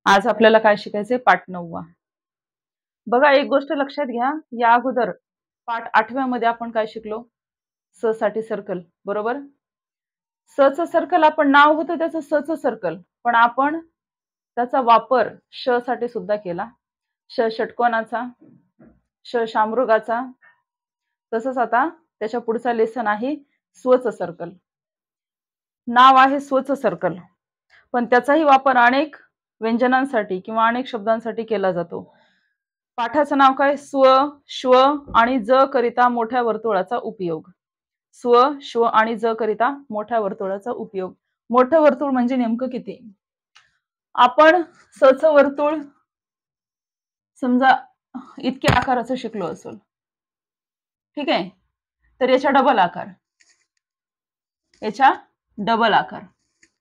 आज आपल्याला काय शिकायचंय? पाठ 9वा. बघा, एक गोष्ट लक्षात घ्या, या अगोदर पाठ 8व्या मध्ये आपण काय शिकलो? स साठी सर्कल, बरोबर? स चं सर्कल आपण नाव होतं त्याचं स चं सर्कल, पण आपण त्याचा वापर श साठी सुद्धा केला. ष षटकोनाचा, श शामृगाचा. तसंच आता त्याच्या पुढचा लेसन आहे स्वचं सर्कल. नाव आहे स्वचं सर्कल, पण त्याचाही वापर अनेक व्यंजनांसाठी किंवा अनेक शब्दांसाठी केला जातो. पाठाचं नाव काय? स्व, श्व आणि ज करिता मोठ्या वर्तुळाचा उपयोग. स्व, श्व आणि ज करिता मोठ्या वर्तुळाचा उपयोग. मोठं वर्तुळ म्हणजे नेमकं किती? आपण स चं वर्तुळ समजा इतक्या आकाराचं शिकलो असेल, ठीक आहे, तर याच्या डबल आकार, याच्या डबल आकार,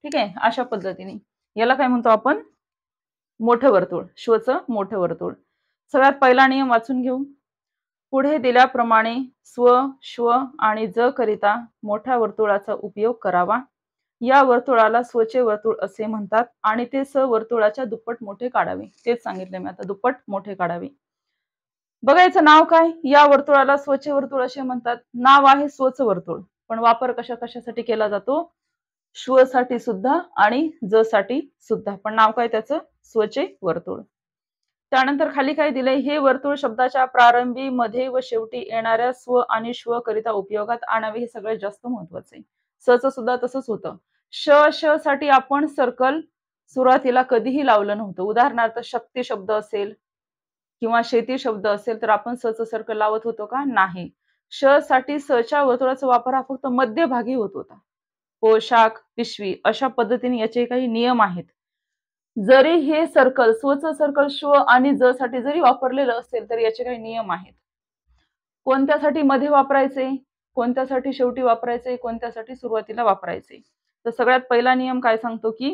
ठीक आहे, अशा पद्धतीने याला काय म्हणतो आपण? मोठं वर्तुळ. श्वचं मोठं वर्तुळ. सगळ्यात पहिला नियम वाचून घेऊ. पुढे दिल्याप्रमाणे स्व, श्व आणि ज करिता मोठ्या वर्तुळाचा उपयोग करावा. या वर्तुळाला स्वचे वर्तुळ असे म्हणतात आणि ते स वर्तुळाच्या दुप्पट मोठे काढावे. तेच सांगितले मी आता, दुप्पट मोठे काढावे. बघायचं नाव काय? या वर्तुळाला स्वचे वर्तुळ असे म्हणतात. नाव आहे स्वचं वर्तुळ, पण वापर कशासाठी केला जातो? श्व साठी सुद्धा आणि ज साठी सुद्धा, पण नाव काय त्याचं? स्वचे वर्तुळ. त्यानंतर खाली काय दिलंय? हे वर्तुळ शब्दाच्या प्रारंभी, मध्ये व शेवटी येणाऱ्या स्व आणि श्व करिता उपयोगात आणावे. हे सगळ्यात जास्त महत्वाचं आहे. स चं सुद्धा तसंच होतं. श साठी आपण सर्कल सुरुवातीला कधीही लावलं नव्हतं. उदाहरणार्थ शक्ती शब्द असेल किंवा शेती शब्द असेल तर आपण स चं सर्कल लावत होतो का? नाही. श साठी स च्या वर्तुळाचा वापर हा फक्त मध्यभागी होत होता. पोशाख, पिशवी अशा पद्धतीने याचे काही नियम आहेत. जरी हे सर्कल, स्वचं सर्कल श्व आणि ज साठी जरी वापरलेलं असेल तर याचे काही नियम आहेत. कोणत्यासाठी मध्ये वापरायचे, कोणत्यासाठी शेवटी वापरायचे, कोणत्यासाठी सुरुवातीला वापरायचे. तर सगळ्यात पहिला नियम काय सांगतो की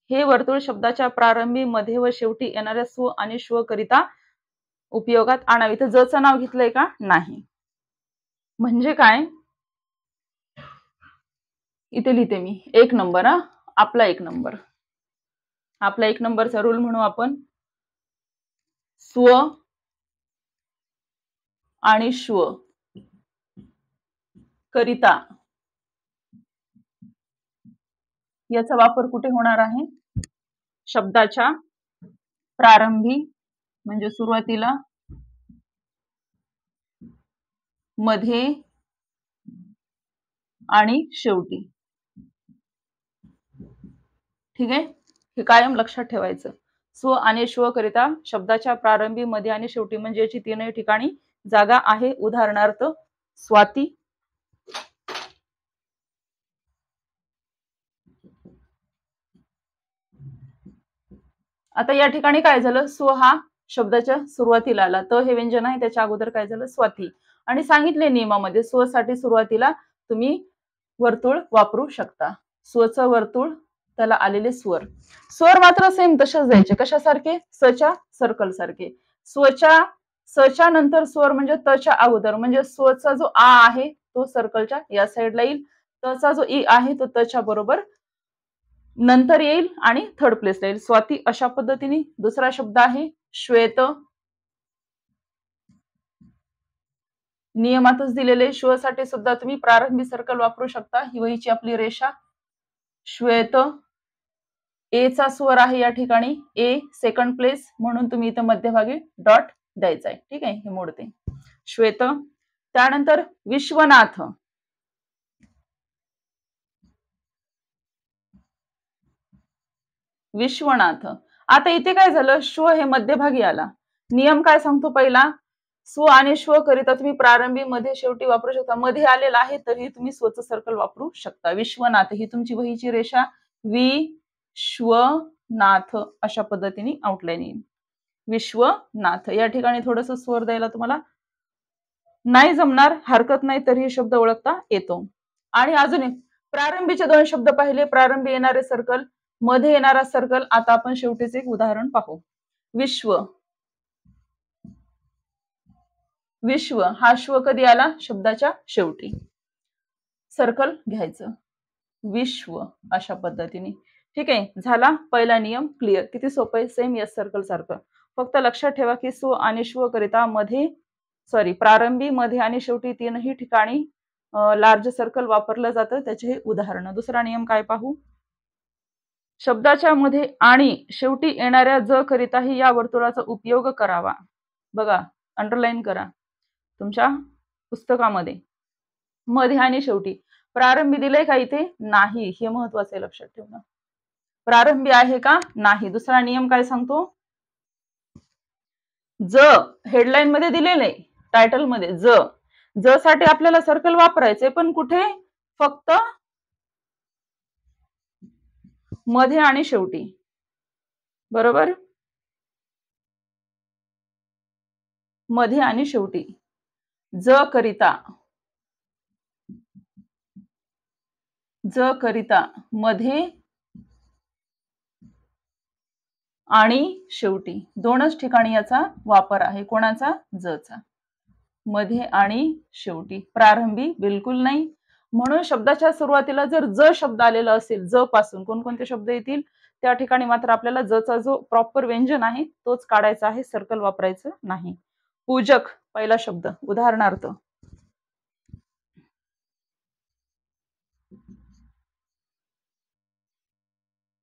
हे वर्तुळ शब्दाच्या प्रारंभी, मध्ये व शेवटी येणाऱ्या स्व आणि श्व करिता उपयोगात आणावे. तर ज चं नाव घेतलंय का? नाही. म्हणजे काय? इथे लिहिते मी 1 नंबर. आपला 1 नंबर, आपला 1 नंबरचा रूल म्हणू आपण. स्व आणि श्व करिता याचा वापर कुठे होणार आहे? शब्दाच्या प्रारंभी म्हणजे सुरुवातीला, मध्ये आणि शेवटी. ठीक आहे, हे कायम लक्षात ठेवायचं. स्व आणि श्व करिता शब्दाच्या प्रारंभी, मध्ये आणि शेवटी म्हणजे याची तीनही ठिकाणी जागा आहे. उदाहरणार्थ स्वाती, आता या ठिकाणी काय झालं? स्व हा शब्दाच्या सुरुवातीला आला, तर हे व्यंजन आहे, त्याच्या अगोदर काय झालं? स्वाती. आणि सांगितले नियमामध्ये स्व साठी सुरुवातीला तुम्ही वर्तुळ वापरू शकता. स्वचं वर्तुळ, त्याला आलेले स्वर. स्वर मात्र सेम तसेच द्यायचे. कशासारखे? स च्या सर्कल सारखे. स्वच्या, स च्या नंतर स्वर म्हणजे त च्या अगोदर, म्हणजे स्वचा जो आ आहे तो सर्कलच्या या साईडला येईल, त चा जो ई आहे तो त च्या बरोबर नंतर येईल आणि थर्ड प्लेसला येईल. स्वाती अशा पद्धतीने. दुसरा शब्द आहे श्वेत. नियमातच दिलेले. श्व साठी सुद्धा तुम्ही प्रारंभी सर्कल वापरू शकता. ही वहीची आपली रेषा. श्वेत, ए चा स्वर आहे या ठिकाणी, ए सेकंड प्लेस, म्हणून तुम्ही इथं मध्यभागी डॉट द्यायचा आहे. ठीक आहे, हे मोडते. श्वेत. त्यानंतर विश्वनाथ. विश्वनाथ. आता इथे काय झालं? श्व हे मध्यभागी आला. नियम काय सांगतो पहिला? स्व आणि श्व करिता तुम्ही प्रारंभी, मध्ये, शेवटी वापरू शकता. मध्ये आलेला आहे तरी तुम्ही स्वचं सर्कल वापरू शकता. विश्वनाथ ही तुमची वहीची रेषा. विश्वनाथ अशा पद्धतीने आउटलाईन येईल. विश्वनाथ. या ठिकाणी थोडस स्वर द्यायला तुम्हाला नाही जमणार, हरकत नाही, तरी हे शब्द ओळखता येतो. आणि अजून एक, प्रारंभीचे 2 शब्द पाहिले. प्रारंभी येणारे सर्कल, मध्ये येणारा सर्कल. आता आपण शेवटीचे एक उदाहरण पाहू. विश्व. विश्व हा श्व कधी आला? शब्दाच्या शेवटी. सर्कल घ्यायचं. विश्व अशा पद्धतीने. ठीक आहे, झाला पहिला नियम क्लिअर. किती सोपं आहे, सेम यस सर्कल सारखं. फक्त लक्षात ठेवा की स्व आणि श्व करिता प्रारंभी, मध्ये आणि शेवटी तीनही ठिकाणी लार्ज सर्कल वापरलं जातं. त्याचे हे उदाहरण. दुसरा नियम काय पाहू. शब्दाच्या मध्ये आणि शेवटी येणाऱ्या ज करिताही या वर्तुळाचा उपयोग करावा. बघा, अंडरलाईन करा तुमच्या पुस्तकामध्ये. मध्ये आणि शेवटी प्रारंभी दिले का इथे? नाही. हे महत्वाचं आहे, लक्षात ठेवणं. प्रारंभी आहे का? नाही. दुसरा नियम काय सांगतो? ज हेडलाईन मध्ये दिलेले, टायटल मध्ये ज साठी आपल्याला सर्कल वापरायचे, पण कुठे? फक्त मध्ये आणि शेवटी. बरोबर, मध्ये आणि शेवटी. ज करिता मध्ये आणि शेवटी दोनच ठिकाणी याचा वापर आहे. कोणाचा? जचा. मध्ये आणि शेवटी. प्रारंभी बिलकुल नाही. म्हणून शब्दाच्या सुरुवातीला जर ज शब्द आलेला असेल, ज पासून कोणकोणते शब्द येतील त्या ठिकाणी मात्र आपल्याला जचा जो प्रॉपर व्यंजन आहे तोच काढायचा आहे, सर्कल वापरायचं नाही. पूजक पहिला शब्द. उदाहरणार्थ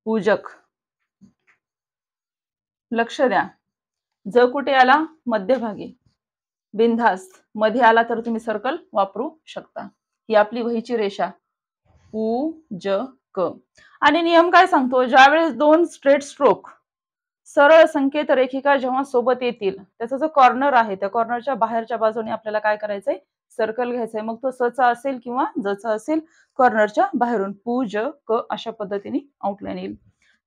पूजक. लक्ष द्या, ज कुठे आला? मध्यभागी. बिनधास्त. मध्ये आला तर तुम्ही सर्कल वापरू शकता. ही आपली वहीची रेषा. पूजक. आणि नियम काय सांगतो? ज्यावेळेस दोन स्ट्रेट स्ट्रोक सरळ संकेत रेखिका जेव्हा सोबत येतील, त्याचा जो कॉर्नर आहे त्या कॉर्नरच्या बाहेरच्या बाजूने आपल्याला काय करायचंय? सर्कल घ्यायचंय. मग तो सचा असेल किंवा जचा असेल, कॉर्नरच्या बाहेरून पूजक अशा पद्धतीने आउटलाईन येईल.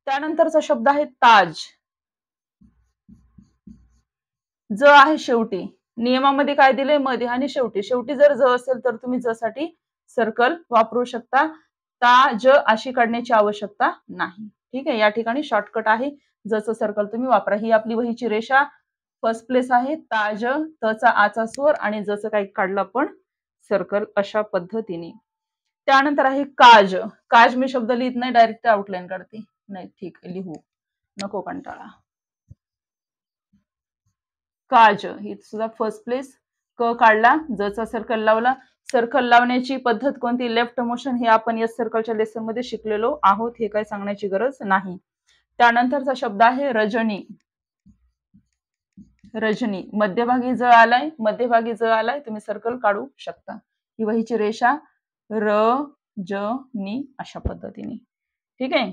त्यानंतरचा शब्द आहे ताज. ज आहे शेवटी. नियमामध्ये काय दिले? मध्ये आणि शेवटी. शेवटी जर ज असेल तर तुम्ही ज साठी सर्कल वापरू शकता. ताज अशी काढण्याची आवश्यकता नाही. ठीक आहे, या ठिकाणी शॉर्टकट आहे, जचं सर्कल तुम्ही वापरा. ही आपली वहीची रेषा फर्स्ट प्लेस आहे. ताज, तचा आचा स्वर आणि जचं काही काढलं आपण सर्कल अशा पद्धतीने. त्यानंतर आहे काज. काज मी शब्द लिहित नाही, डायरेक्ट आउटलाईन काढते. नाही, ठीक आहे, लिहू नको कंटाळा. काज ही सुद्धा फर्स्ट प्लेस. क काढला, जचा सर्कल लावला. सर्कल लावण्याची पद्धत कोणती? Left motion. हे आपण या सर्कलच्या लेसन मध्ये शिकलेलो आहोत, हे काय सांगण्याची गरज नाही. त्यानंतरचा शब्द आहे रजनी. रजनी. मध्यभागी ज आलाय, मध्यभागी ज आलाय, तुम्ही सर्कल काढू शकता. ही वहीची रेषा. र ज नी अशा पद्धतीने. ठीक आहे.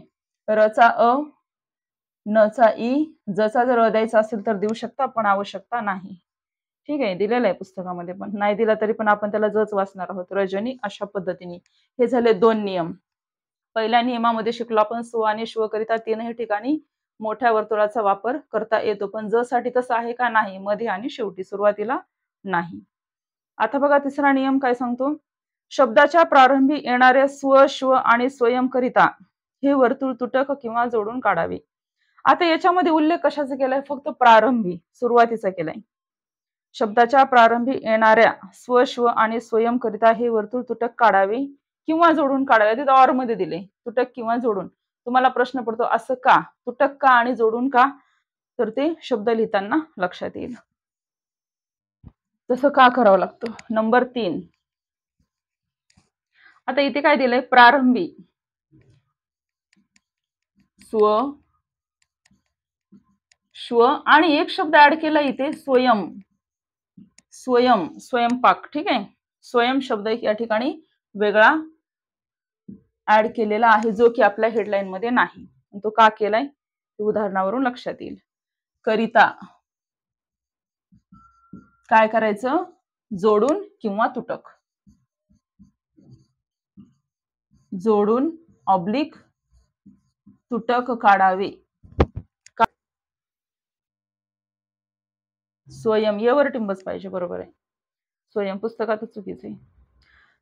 रचा अ, नचा ई. जचा जर द्यायचा असेल तर देऊ शकता, पण आवश्यकता नाही. ठीक आहे, दिलेलं आहे पुस्तकामध्ये, पण नाही दिला तरी पण आपण त्याला जच वाचणार आहोत. रजनी अशा पद्धतीने. हे झाले दोन नियम. पहिल्या नियमामध्ये शिकलो आपण स्व आणि श्व करिता तीनही ठिकाणी मोठ्या वर्तुळाचा वापर करता येतो, पण ज साठी तसं आहे का? नाही. मध्ये आणि शेवटी, सुरुवातीला नाही. आता बघा तिसरा नियम काय सांगतो. शब्दाच्या प्रारंभी येणाऱ्या स्व, श्व आणि स्वयं करिता हे वर्तुळ तुटक किंवा जोडून काढावे. आता याच्यामध्ये उल्लेख कशाचा केलाय? फक्त प्रारंभी, सुरुवातीचा केलाय. शब्दाच्या प्रारंभी येणाऱ्या स्व, श्व आणि स्वयं करिता हे वर्तुळ तुटक काढावे किंवा जोडून काढावे. तिथे ऑर मध्ये दिले, तुटक किंवा जोडून. तुम्हाला प्रश्न पडतो असं का? तुटक का आणि जोडून का? तर ते शब्द लिहिताना लक्षात येईल. तसं का करावं लागतं? नंबर 3. आता इथे काय दिलंय? प्रारंभी स्व, श्व आणि एक शब्द ऍड केला इथे स्वयं. स्वयं, स्वयंपाक. ठीक आहे, स्वयं शब्द या ठिकाणी वेगळा ऍड केलेला आहे, जो की आपल्या हेडलाईन मध्ये नाही. तो का केलाय उदाहरणावरून लक्षात येईल. करिता काय करायचं? जोडून किंवा तुटक. जोडून ऑब्लिक तुटक काढावे. स्वयं यावर टिंबच पाहिजे. बरोबर आहे, स्वयं पुस्तकात चुकीचे.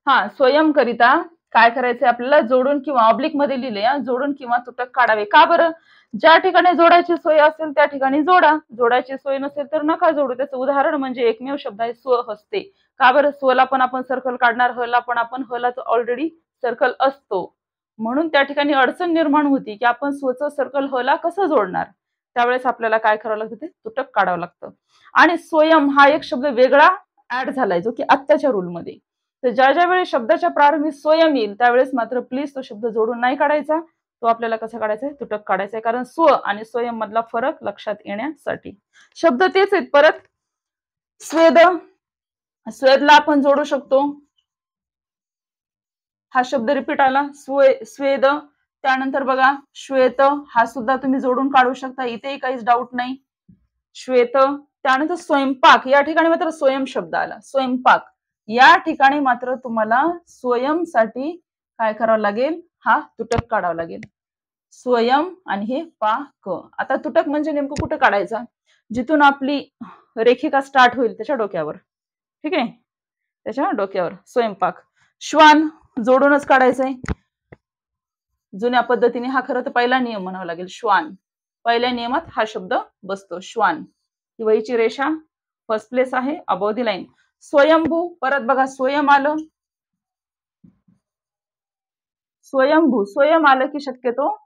हा, स्वयं करिता काय करायचंय आपल्याला? जोडून किंवा ऑब्लिक मध्ये लिहिले, जोडून किंवा तुटक काढावे. का बरं? ज्या ठिकाणी जोडायची सोय असेल त्या ठिकाणी जोडा, जोडायची सोय नसेल तर नका जोडू. त्याचं उदाहरण म्हणजे एकमेव शब्द आहे स्वहस्ते. का बरं? स्वला पण आपण सर्कल काढणार, हला पण आपण, हला ऑलरेडी सर्कल असतो. म्हणून त्या ठिकाणी अडचण निर्माण होती की आपण स्वचं सर्कल हला कसं जोडणार. त्यावेळेस आपल्याला काय करावं लागतं, ते तुटक काढावं लागतं. आणि स्वयं हा एक शब्द वेगळा ऍड झालाय जो की आत्ताच्या रूलमध्ये. तर ज्या ज्या वेळेस शब्दाच्या प्रारंभी स्वयं येईल त्यावेळेस मात्र प्लीज तो शब्द जोडून नाही काढायचा. तो आपल्याला कसा काढायचा आहे, तुटक काढायचा आहे. कारण स्व आणि स्वयं मधला फरक लक्षात येण्यासाठी. शब्द तेच आहेत. परत स्वेद, स्वेदला आपण जोडू शकतो. हा शब्द रिपीट आला, स्वेद. त्यानंतर बघा श्वेत, हा सुद्धा तुम्ही जोडून काढू शकता, इथेही काहीच डाऊट नाही. श्वेत. त्यानंतर स्वयंपाक, या ठिकाणी मात्र स्वयं शब्द आला. स्वयंपाक या ठिकाणी मात्र तुम्हाला स्वयंसाठी काय करावं लागेल, हा तुटक काढावा लागेल. स्वयं आणि हे पाक. आता तुटक म्हणजे नेमकं कुठं काढायचा, जिथून आपली रेखिका स्टार्ट होईल त्याच्या डोक्यावर. ठीक आहे, त्याच्या डोक्यावर स्वयंपाक. श्वान जोडूनच काढायचंय जुन्या पद्धतीने. हा खरं तर पहिला नियम म्हणावा लागेल. श्वान पहिल्या नियमात हा शब्द बसतो. श्वान ही वहीची रेषा फर्स्ट प्लेस आहे, अबोव दी लाईन. स्वयंभू, परत बघा स्वयं आलं, स्वयंभू. स्वयं आलं की शक्यतो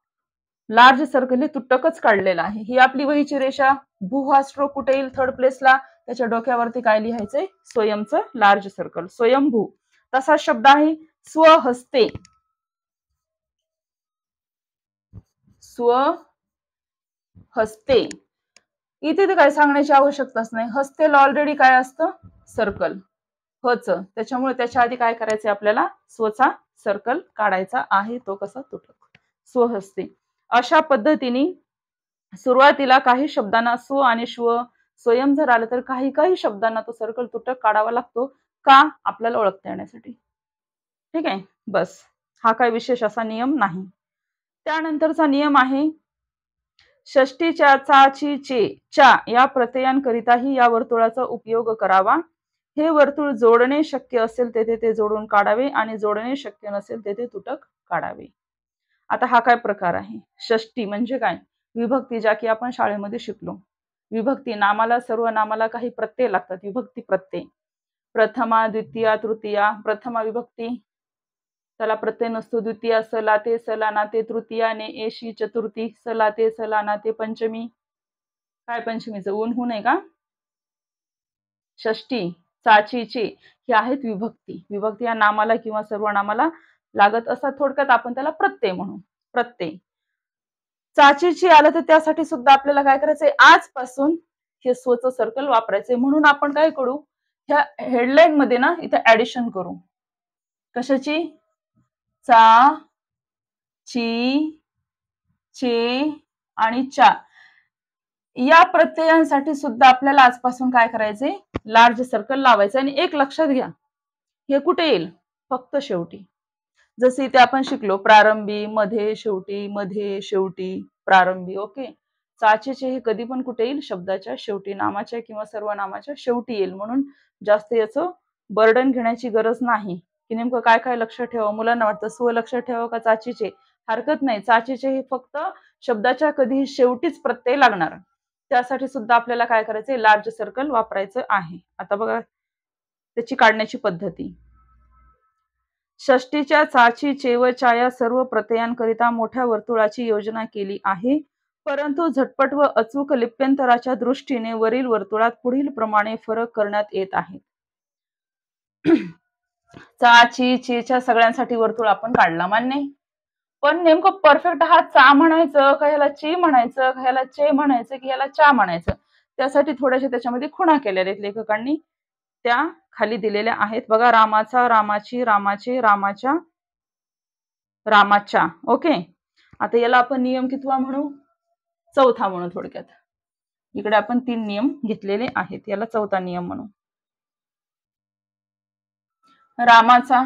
लार्ज सर्कल हे तुटकच काढलेलं आहे. ही आपली वहीची रेषा. भू हा स्ट्रोक कुठे येईल, थर्ड प्लेसला. त्याच्या डोक्यावरती काय लिहायचंय, स्वयंचं लार्ज सर्कल, स्वयंभू. तसा शब्द आहे स्वहस्ते. स्वहस्ते इथे तर काय सांगण्याची आवश्यकताच नाही. हस्तेला ऑलरेडी काय असतं, सर्कल हच. त्याच्यामुळे त्याच्या आधी काय करायचंय आपल्याला, स्वचा सर्कल काढायचा आहे. तो कसा, तुटक. स्वहस्ते. अशा पद्धतीने सुरुवातीला काही शब्दांना स्व आणि श्व स्वयं जर आलं तर काही काही शब्दांना तो सर्कल तुटक काढावा लागतो. का, आपल्याला ओळखता येण्यासाठी. ठीक आहे, बस. हा काही विशेष असा नियम नाही. त्यानंतरचा नियम आहे षष्टीच्या चाची चे च्या या प्रत्ययांकरिताही या वर्तुळाचा उपयोग करावा. हे वर्तुळ जोडणे शक्य असेल तेथे ते जोडून काढावे आणि जोडणे शक्य नसेल तेथे तुटक काढावे. आता हा काय प्रकार आहे, षष्टी म्हणजे काय, विभक्ती, ज्या की आपण शाळेमध्ये शिकलो. विभक्ती, नामाला सर्व नामाला काही प्रत्यय लागतात, विभक्ती प्रत्यय. प्रथमा, द्वितीया, तृतीया. प्रथमा विभक्ती त्याला प्रत्यय नसतो. द्वितीया सलाते सलानाते, तृतीयाने एशी चतुर्थी, सलाते सलानाते पंचमी. काय पंचमीचं ऊन होऊ नये का. षष्टी, चाचीचे हे आहेत विभक्ती. विभक्ती या नामाला किंवा सर्व नामाला लागत असतात. थोडक्यात आपण त्याला प्रत्यय म्हणू. प्रत्यय. चाचीची आलं तर त्यासाठी सुद्धा आपल्याला काय करायचंय, आजपासून हे स्वचं सर्कल वापरायचंय. म्हणून आपण काय करू, ह्या हेडलाईन मध्ये ना इथे ऍडिशन करू. कशाची, चा, ची, चे आणि चा या प्रत्ययांसाठी सुद्धा आपल्याला आजपासून काय करायचंय, लार्ज सर्कल लावायचं. आणि एक लक्षात घ्या, हे कुठे येईल, फक्त शेवटी. जसे इथे आपण शिकलो प्रारंभी, मध्ये, शेवटी, मध्ये, शेवटी, प्रारंभी. ओके. चाचेचे हे कधी पण कुठे येईल, शब्दाच्या शेवटी, नामाच्या किंवा सर्वनामाच्या शेवटी येईल. म्हणून जास्त याचं बर्डन घेण्याची गरज नाही की नेमकं काय काय लक्षात ठेवावं. मुलांना वाटतं स्व लक्षात ठेवावं का चाचीचे, हरकत नाही. चाचीचे हे फक्त शब्दाच्या कधीही शेवटीच प्रत्यय लागणार. त्यासाठी सुद्धा आपल्याला काय करायचंय, लार्ज सर्कल वापरायचं आहे. आता बघा त्याची काढण्याची पद्धती. षष्टीच्या चाची, चे व चा या सर्व प्रत्ययांकरिता मोठ्या वर्तुळाची योजना केली आहे. परंतु झटपट व अचूक लिप्यंतराच्या दृष्टीने वरील वर्तुळात पुढील प्रमाणे फरक करण्यात येत आहे. चा, ची, चेच्या सगळ्यांसाठी वर्तुळ आपण काढला, मान्य. पण नेमकं परफेक्ट हा चा म्हणायचं का ह्याला ची म्हणायचं का ह्याला चे म्हणायचं की ह्याला चा म्हणायचं, त्यासाठी थोड्याशा त्याच्यामध्ये खुणा केलेल्या आहेत लेखकांनी. त्या खाली दिलेल्या आहेत बघा. रामाचा, रामाची, रामाचे, रामाच्या, रामाच्या. ओके. आता याला आपण नियम कितवा म्हणू, चौथा म्हणू. थोडक्यात इकडे आपण 3 नियम घेतलेले आहेत, याला चौथा नियम म्हणू. रामाचा,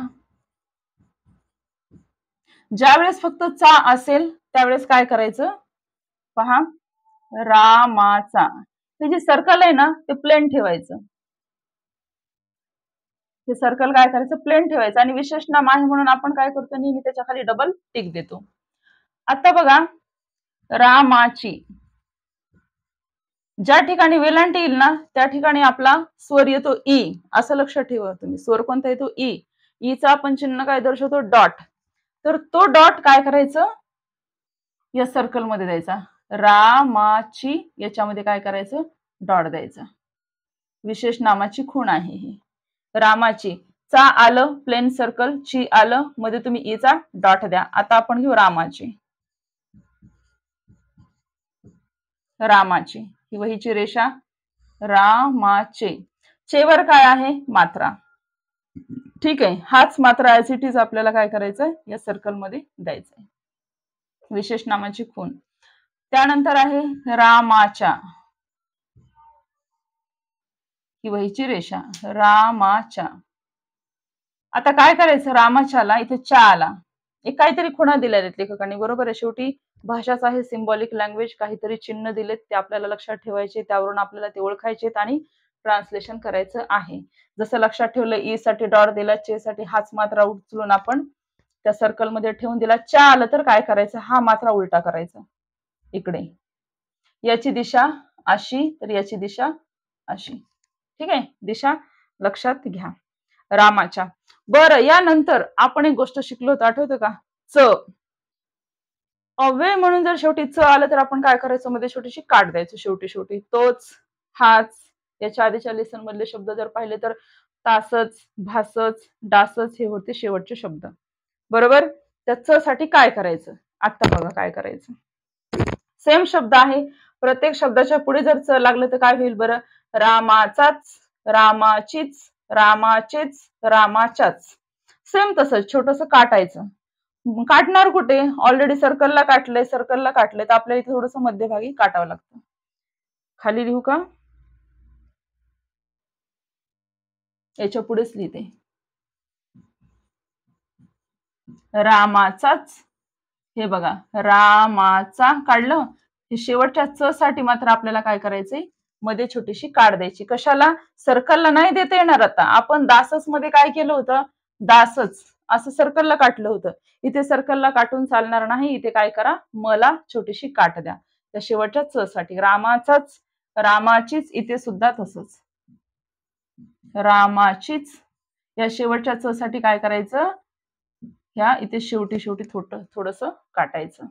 ज्यावेळेस फक्त चा असेल त्यावेळेस काय करायचं, पहा, रामाचा. हे जे सर्कल आहे ना ते प्लेन ठेवायचं. हे सर्कल काय करायचं, प्लेन ठेवायचं. आणि विशेष नाम आहे म्हणून आपण काय करतो, नेहमी त्याच्या खाली डबल टिक देतो. आता बघा, रामाची, ज्या ठिकाणी वेलांटी येईल ना त्या ठिकाणी आपला स्वर येतो ई. असं लक्षात ठेवा तुम्ही. स्वर कोणता येतो, ई. ईचा आपण चिन्ह काय दर्शवतो, डॉट. तर तो डॉट काय करायचं, या सर्कल मध्ये द्यायचा. रामाची याच्यामध्ये काय करायचं, डॉट द्यायचा. विशेष नामाची खूण आहे ही. रामाची, चा आलं प्लेन सर्कल, ची आलं मध्ये तुम्ही ईचा डॉट द्या. आता आपण घेऊ रामाची. रामाची ही वहीची रेषा, रामाचे. चेवर काय आहे, मात्रा. ठीक आहे, हाच मात्रा ऍज इट इज आपल्याला काय करायचं, या सर्कल मध्ये द्यायचंय. विशेष नामाची खूण. त्यानंतर आहे रामाच्या, ही वहीची रेषा, रामाच्या. आता काय करायचं, रामाच्याला इथे चा आला, एक काहीतरी खुणा दिल्या आहेत लेखकांनी, बरोबर आहे. शेवटी भाषाच आहे, सिम्बॉलिक लँग्वेज, काहीतरी चिन्ह दिलेत ते आपल्याला लक्षात ठेवायचे, त्यावरून आपल्याला ते ओळखायचे आणि ट्रान्सलेशन करायचं आहे. जसं लक्षात ठेवलं, ई साठी डॉट दिला, चे साठी हाच मात्रा उचलून आपण त्या सर्कल मध्ये ठेवून दिला. चा आलं तर काय करायचं, हा मात्रा उलटा करायचा इकडे. याची दिशा अशी तर याची दिशा अशी. ठीक आहे, दिशा लक्षात घ्या. रामाच्या. बरं, यानंतर आपण एक गोष्ट शिकलो होतो, आठवतं का, च. अव्यय म्हणून जर शेवटी च आलं तर आपण काय करायचं, मध्ये छोटीशी काट द्यायचं शेवटी शेवटी. तोच, हाच, याच्या आधीच्या लेसन मधले शब्द जर पाहिले तर तासच, भासच, डासच हे होते शेवटचे शब्द, बरोबर. त्या च साठी काय करायचं, आता बघा काय करायचं. सेम शब्द आहे, प्रत्येक शब्दाच्या पुढे जर च लागलं तर काय होईल बरं, रामाचाच, रामाचीच, रामाचेच, रामाच्याच. सेम तसंच छोटस काटायचं. काटणार कुठे, ऑलरेडी सर्कलला काटलंय, सर्कलला काटलंय तर आपल्याला इथे थोडस मध्यभागी काटावं लागतं. खाली लिहू का, याच्या पुढेच लिहिते. रामाचाच, हे बघा रामाचा काढलं. हे शेवटच्या च साठी मात्र आपल्याला काय करायचंय, मध्ये छोटीशी काढ द्यायची. कशाला, सर्कलला नाही देता येणार. आता आपण दासच मध्ये काय केलं होतं, दासच असं सर्कलला काटलं होतं. इथे सर्कलला काटून चालणार नाही, इथे काय करा, मला छोटीशी काट द्या त्या शेवटच्या च साठी. रामाचाच, रामाचीच, इथे सुद्धा तसंच रामाचीच. या शेवटच्या च साठी काय करायचं, ह्या इथे शेवटी शेवटी थोडस काटायचं.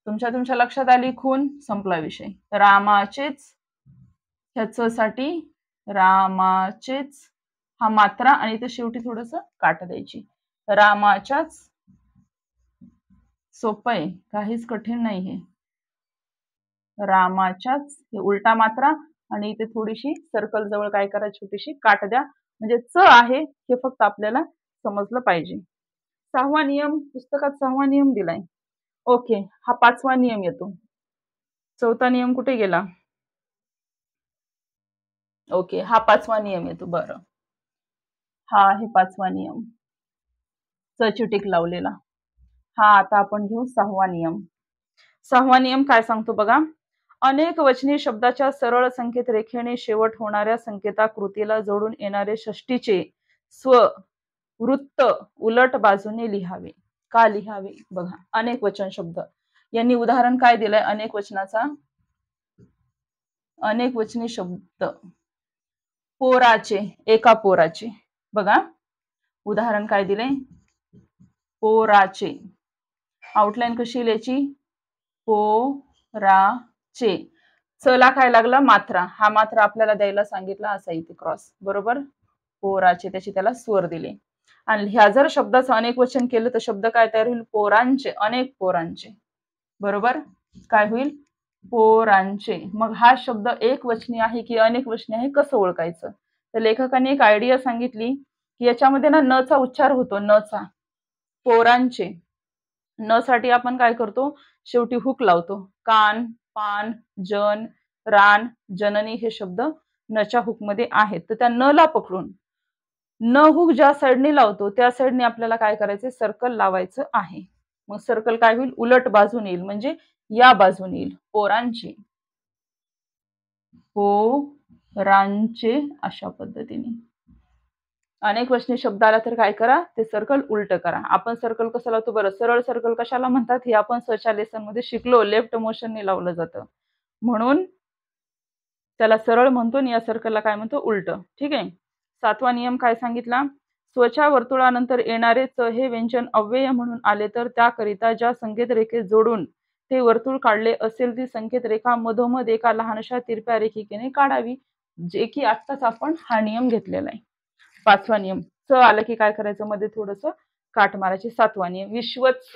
तुमच्या लक्षात आली खून, संपला विषय. रामाचेच, ह्या च साठी रामाचेच, हा मात्रा आणि इथे शेवटी थोडस काट द्यायची. रामाच्याच, सोपं आहे, काहीच कठीण नाही हे. रामाच्याच, हे उलटा मात्रा आणि इथे थोडीशी सर्कल जवळ काय करा, छोटीशी काट द्या. म्हणजे च आहे हे फक्त आपल्याला समजलं पाहिजे. 6वा नियम, पुस्तकात 6वा नियम दिलाय. ओके, हा 5वा नियम येतो. 4था नियम कुठे गेला, ओके, हा 5वा नियम येतो. बरं, हा आहे 5वा नियम, च टिक लावलेला. हा आता आपण घेऊ 6वा नियम. 6वा नियम काय सांगतो बघा, अनेक वचनी शब्दाच्या सरळ संकेत रेखेने शेवट होणाऱ्या संकेताकृतीला जोडून येणारे षष्टीचे स्व वृत्त उलट बाजूने लिहावे. का लिहावे, बघा अनेक वचन शब्द, यांनी उदाहरण काय दिलंय, अनेक वचनाचा, अनेक वचनी शब्द. पोराचे, एका पोराचे, बघा उदाहरण काय दिले, पोराचे. आउटलाईन कशी लिहायची, पोराचे. चला काय लागला, मात्रा, हा मात्रा आपल्याला द्यायला सांगितला, असा इथे क्रॉस, बरोबर. पोराचे, त्याची त्याला स्वर दिले. आणि ह्या जर शब्दाचं अनेक वचन केलं तर शब्द काय तयार होईल, पोरांचे, अनेक पोरांचे, बरोबर. काय होईल, पोरांचे. मग हा शब्द एक वचनी आहे की अनेक वचनी आहे, कसं ओळखायचं, तर लेखकाने एक आयडिया सांगितली की याच्यामध्ये ना न चा उच्चार होतो, न चा, पोरांचे. न साठी आपण काय करतो, शेवटी हुक लावतो. कान, पान, जन, रान, जननी हे शब्द नच्या हुक मध्ये आहेत. तर त्या न ला पकडून न हुक ज्या साईडने लावतो त्या साईडने आपल्याला काय करायचं, सर्कल लावायचं आहे. मग सर्कल काय होईल, उलट बाजून येईल, म्हणजे या बाजून येईल, पोरांचे, पोरांचे, अशा पद्धतीने. अनेक वचनी शब्द आला तर काय करा, ते सर्कल उलट करा. आपण सर्कल कसं लावतो बरं, सरळ सर्कल कशाला म्हणतात हे आपण सच्या लेसन मध्ये शिकलो, लेफ्ट मोशनने लावलं जातं म्हणून त्याला सरळ म्हणतो आणि या सर्कलला काय म्हणतो, उलट. ठीक आहे. 7वा नियम काय सांगितला, स्वच्या वर्तुळानंतर येणारे च हे व्यंजन अव्यय म्हणून आले तर त्याकरिता ज्या संकेत रेखे जोडून ते वर्तुळ काढले असेल ती संकेत रेखा मधोमध एका लहानशा तिरप्या रेखिकेने काढावी, जे की आत्ताच आपण हा नियम घेतलेला आहे. 5वा नियम. च आलं की काय करायचं, मध्ये थोडस काट मारायची. 7वा नियम. विश्वच.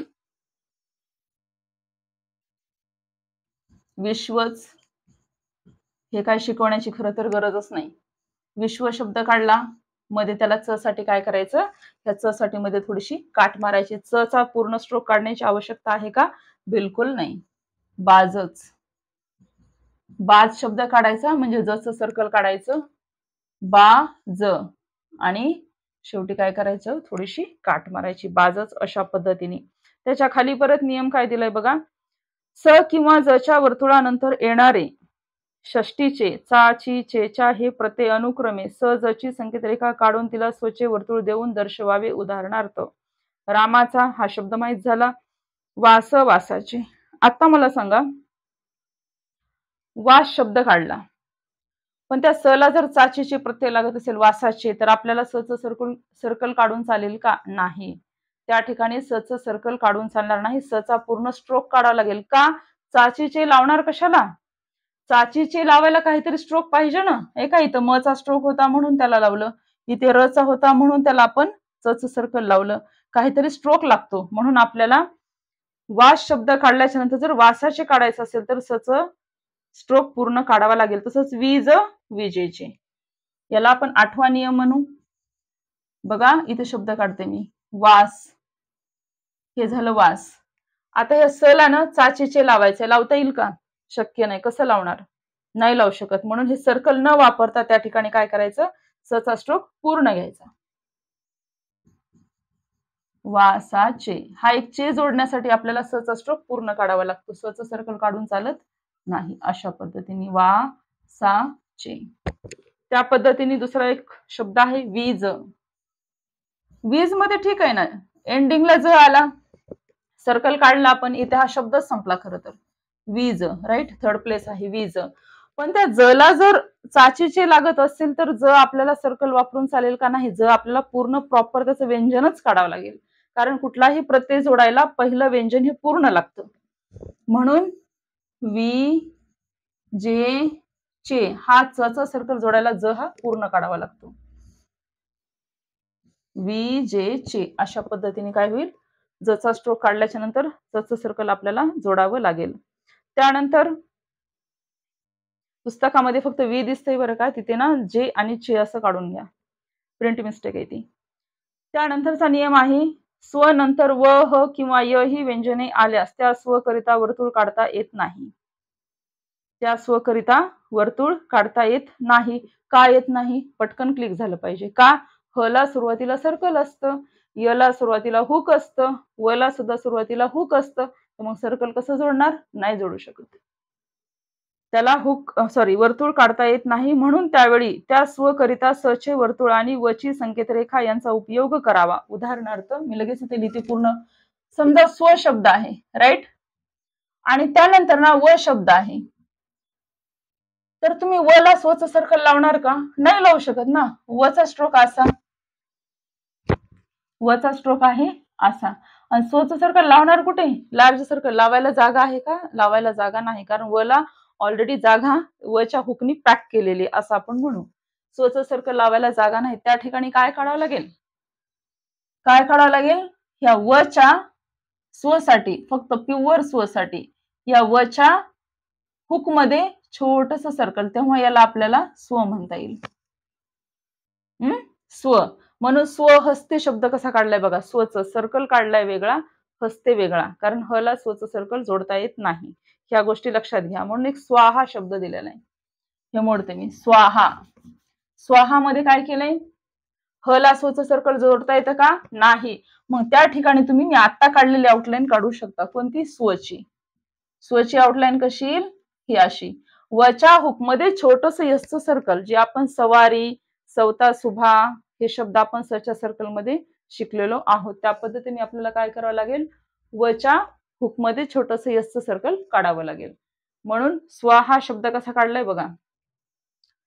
विश्वच हे काय शिकवण्याची खरं तर गरजच नाही. विश्व शब्द काढला, मध्ये त्याला च साठी काय करायचं, त्या च साठी मध्ये थोडीशी काट मारायची. च चा पूर्ण स्ट्रोक काढण्याची आवश्यकता आहे का? बिलकुल नाही. बाजच. बाज शब्द काढायचा म्हणजे जचं सर्कल काढायचं, बा ज, आणि शेवटी काय करायचं, थोडीशी काट मारायची. बाजच अशा पद्धतीने. त्याच्या खाली परत नियम काय दिलाय बघा. स किंवा जच्या वर्तुळानंतर येणारे षष्टीचे चा ची चेच्या हे प्रत्यय अनुक्रमे स जची संकेत रेखा काढून तिला स्वचे वर्तुळ देऊन दर्शवावे. उदाहरणार्थ रामाचा हा शब्द माहित झाला. वास वासाचे. आता मला सांगा, वास शब्द काढला पण त्या स ला जर चाचीचे प्रत्यय लागत असेल वासाचे, तर आपल्याला स च सर्कल काढून चालेल का? नाही. त्या ठिकाणी स च सर्कल काढून चालणार नाही. स चा पूर्ण स्ट्रोक काढावा लागेल. का? चाचीचे लावणार कशाला? चाचीचे लावायला काहीतरी स्ट्रोक पाहिजे ना. हे का इथं म चा स्ट्रोक होता म्हणून त्याला लावलं, इथे र चा होता म्हणून त्याला आपण च च सर्कल लावलं. काहीतरी स्ट्रोक लागतो म्हणून आपल्याला वास शब्द काढल्याच्या नंतर जर वासाचे काढायचं असेल तर स च स्ट्रोक पूर्ण काढावा लागेल. तसंच वीज विजेचे, याला आपण 8वा नियम म्हणू. बघा इथे शब्द काढते मी, वास. हे झालं वास. आता या स ला ना चाचीचे लावायचे. लावता येईल का? शक्य नाही. कसं लावणार? नाही लावू शकत. म्हणून हे सर्कल न वापरता त्या ठिकाणी काय करायचं, स चा स्ट्रोक पूर्ण घ्यायचा. वासाचे. हा एक चे जोडण्यासाठी आपल्याला स चा स्ट्रोक पूर्ण काढावा लागतो. स चं सर्कल काढून चालत नाही. अशा पद्धतीने वासाचे. त्या पद्धतीने दुसरा एक शब्द आहे वीज. वीज मध्ये ठीक आहे ना, एंडिंगला ज आला, सर्कल काढला आपण, इथे हा शब्दच संपला खरं तर. वीज, राईट, थर्ड प्लेस आहे वीज. पण त्या जला जर चाचीचे लागत असेल तर ज आपल्याला सर्कल वापरून चालेल का? नाही. ज आपल्याला पूर्ण प्रॉपर त्याचं व्यंजनच काढावं लागेल, कारण कुठलाही प्रत्यय जोडायला पहिलं व्यंजन हे पूर्ण लागतं. म्हणून वी जे चे हा च चा सर्कल जोडायला ज हा पूर्ण काढावा लागतो. वी जे चे अशा पद्धतीने काय होईल, जचा स्ट्रोक काढल्याच्या नंतर च सर्कल आपल्याला जोडावं लागेल. त्यानंतर पुस्तकामध्ये फक्त वी दिसतंय बरं का, तिथे ना जे आणि चे असं काढून घ्या, प्रिंट मिस्टेक आहे ती. त्यानंतरचा नियम आहे स्व नंतर व ह किंवा य ही व्यंजने आल्यास त्या स्वकरिता वर्तुळ काढता येत नाही. त्या स्वकरिता वर्तुळ काढता येत नाही. का येत नाही? पटकन क्लिक झालं पाहिजे. का? ह ला सुरुवातीला सर्कल असतं, य ला सुरुवातीला हुक असतं, व ला सुद्धा सुरुवातीला हुक असतं. तर मग सर्कल कसं जोडणार? नाही जोडू शकत. त्याला वर्तुळ काढता येत नाही. म्हणून त्यावेळी त्या स्वकरिता सचे वर्तुळ आणि वची संकेतरेखा यांचा उपयोग करावा. उदाहरणार्थ मी लगेच इथे लिहिते पूर्ण. समजा स्व शब्द आहे, राईट, आणि त्यानंतर ना व शब्द आहे, तर तुम्ही व ला स्वचं सर्कल लावणार का? नाही लावू शकत ना. वचा स्ट्रोक असा, वचा स्ट्रोक आहे असा, आणि स्वचं सर्कल लावणार कुठे? Large circle. लावायला जागा आहे का? लावायला जागा नाही, कारण व ला ऑलरेडी जागा वच्या हुकनी पॅक केलेली असं आपण म्हणू. स्वचं सर्कल लावायला जागा नाही. त्या ठिकाणी काय काढावं लागेल? काय काढावं लागेल? ह्या वच्या स्वसाठी, फक्त प्युअर स्वसाठी या वच्या हुक मध्ये छोटस सर्कल, तेव्हा याला आपल्याला स्व म्हणता येईल. स्व. म्हणून स्वहस्ते शब्द कसा काढलाय बघा. स्वचं सर्कल काढलाय वेगळा, हस्ते वेगळा, कारण ह ला स्वचं सर्कल जोडता येत नाही. ह्या गोष्टी लक्षात घ्या. म्हणून एक स्वाहा शब्द दिलेला आहे. हे मोडते मी. स्वाहा. स्वाहा मध्ये काय केलंय? ह ला स्वचं सर्कल जोडता येतं का? नाही. मग त्या ठिकाणी तुम्ही मी आता काढलेली आउटलाईन काढू शकता. कोणती? स्वची. स्वची आउटलाईन कशी येईल? ही अशी. वच्या हुक मध्ये छोटस यसचं सर्कल, जे आपण सवारी, सवता, सुभा हे शब्द आपण सच्या सर्कल मध्ये शिकलेलो आहोत. त्या पद्धतीने आपल्याला काय करावं लागेल? वच्या हुक मध्ये छोटस यसचं सर्कल काढावं लागेल. म्हणून स्व हा शब्द कसा काढलाय बघा.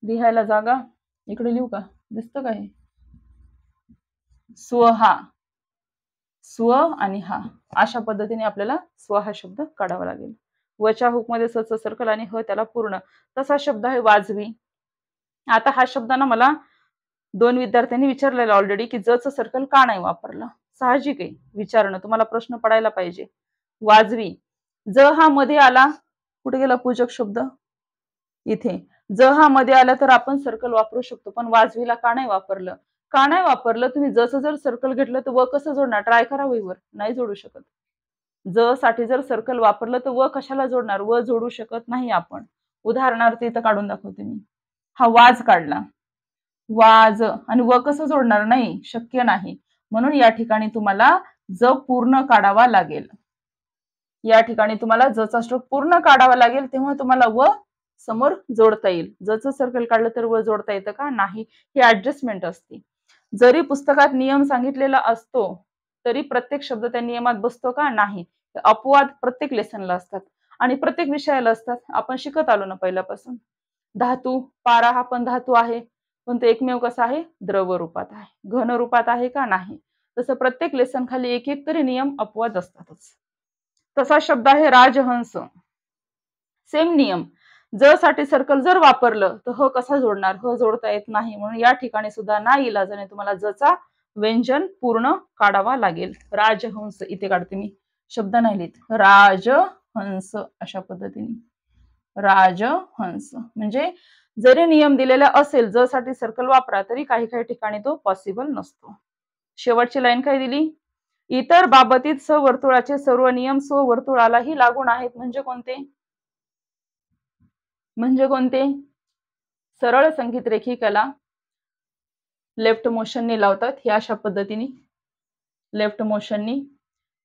लिहायला जागा इकडे लिहू का? दिसतं का हे? स्व हा, स्व आणि हा अशा पद्धतीने आपल्याला स्व हा शब्द काढावा लागेल. वच्या हुकमध्ये सच सर्कल आणि ह त्याला पूर्ण. तसा शब्द आहे वाजवी. आता हा शब्द ना मला 2 विद्यार्थ्यांनी विचारलेला ऑलरेडी की जचं सर्कल का नाही वापरलं. साहजिक आहे विचारणं, तुम्हाला प्रश्न पडायला पाहिजे. वाजवी, ज हा मध्ये आला, कुठे गेला पूजक शब्द, इथे. ज हा मध्ये आला तर आपण सर्कल वापरू शकतो, पण वाजवीला का नाही वापरलं? का नाही वापरलं? तुम्ही जसं जर सर्कल घेतलं तर व कसं जोडणार? ट्राय करा वहीवर, नाही जोडू शकत. ज साठी जर सर्कल वापरलं तर व कशाला जोडणार? व जोडू शकत नाही आपण. उदाहरणार्थ इथं काढून दाखवते मी. हा वाज काढला, वाज, आणि व कसं जोडणार? नाही, शक्य नाही. म्हणून या ठिकाणी तुम्हाला ज पूर्ण काढावा लागेल. या ठिकाणी तुम्हाला जचा स्ट्रोक पूर्ण काढावा लागेल, तेव्हा तुम्हाला व समोर जोडता येईल. जचं सर्कल काढलं तर व जोडता येतं का? नाही. ही ऍडजस्टमेंट असते. जरी पुस्तकात नियम सांगितलेला असतो तरी प्रत्येक शब्द त्या नियमात बसतो का? नाही. अपवाद प्रत्येक लेसनला असतात आणि प्रत्येक विषयाला असतात. आपण शिकत आलो ना पहिल्यापासून. धातू, पारा हा पण धातू आहे, पण तो एकमेव कसा आहे? द्रव रूपात आहे. घन रूपात आहे का? नाही. तसं प्रत्येक लेसन खाली एक एक तरी नियम अपवाद असतातच. तसा शब्द आहे राजहंस. सेम नियम. ज साठी सर्कल जर वापरलं तर ह कसा जोडणार? ह जोडता येत नाही. म्हणून या ठिकाणी सुद्धा नाईलाजाने तुम्हाला जचा व्यंजन पूर्ण काढावा लागेल. राजहंस इथे काढते मी, शब्द नाही लिहित. राजहंस अशा पद्धतीने. राजहंस म्हणजे जरी नियम दिलेला असेल ज साठी सर्कल वापरा तरी काही काही ठिकाणी तो पॉसिबल नसतो. शेवटची लाईन काय दिली? इतर बाबतीत सवर्तुळाचे सर्व नियम स्ववर्तुळालाही लागून आहेत. म्हणजे कोणते? म्हणजे कोणते? सरळ संगीत रेखिकेला लेफ्ट मोशनने लावतात, ह्या अशा पद्धतीने लेफ्ट मोशननी,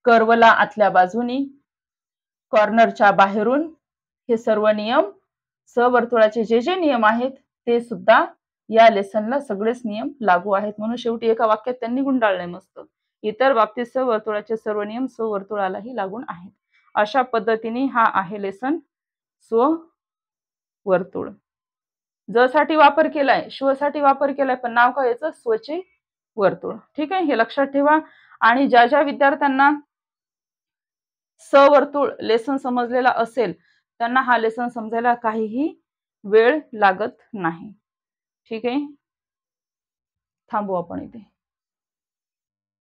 कर्वला आतल्या बाजूनी, कॉर्नरच्या बाहेरून, हे सर्व नियम सवर्तुळाचे जे जे नियम आहेत ते सुद्धा या लेसनला सगळेच नियम लागू आहेत. म्हणून शेवटी एका वाक्यात त्यांनी गुंडाळलंय मस्त. इतर बाबतीत सवर्तुळाचे सर्व नियम स्ववर्तुळालाही लागून आहेत. अशा पद्धतीने हा आहे लेसन स्ववर्तुळ. ज साठी वापर केलाय, श्व साठी वापर केलाय, पण नाव काय याचं? स्वचे वर्तुळ. ठीक आहे, हे लक्षात ठेवा. आणि ज्या ज्या विद्यार्थ्यांना सवर्तुळ लेसन समजलेला असेल त्यांना हा लेसन समजायला काहीही वेळ लागत नाही. ठीक आहे, थांबू आपण इथे.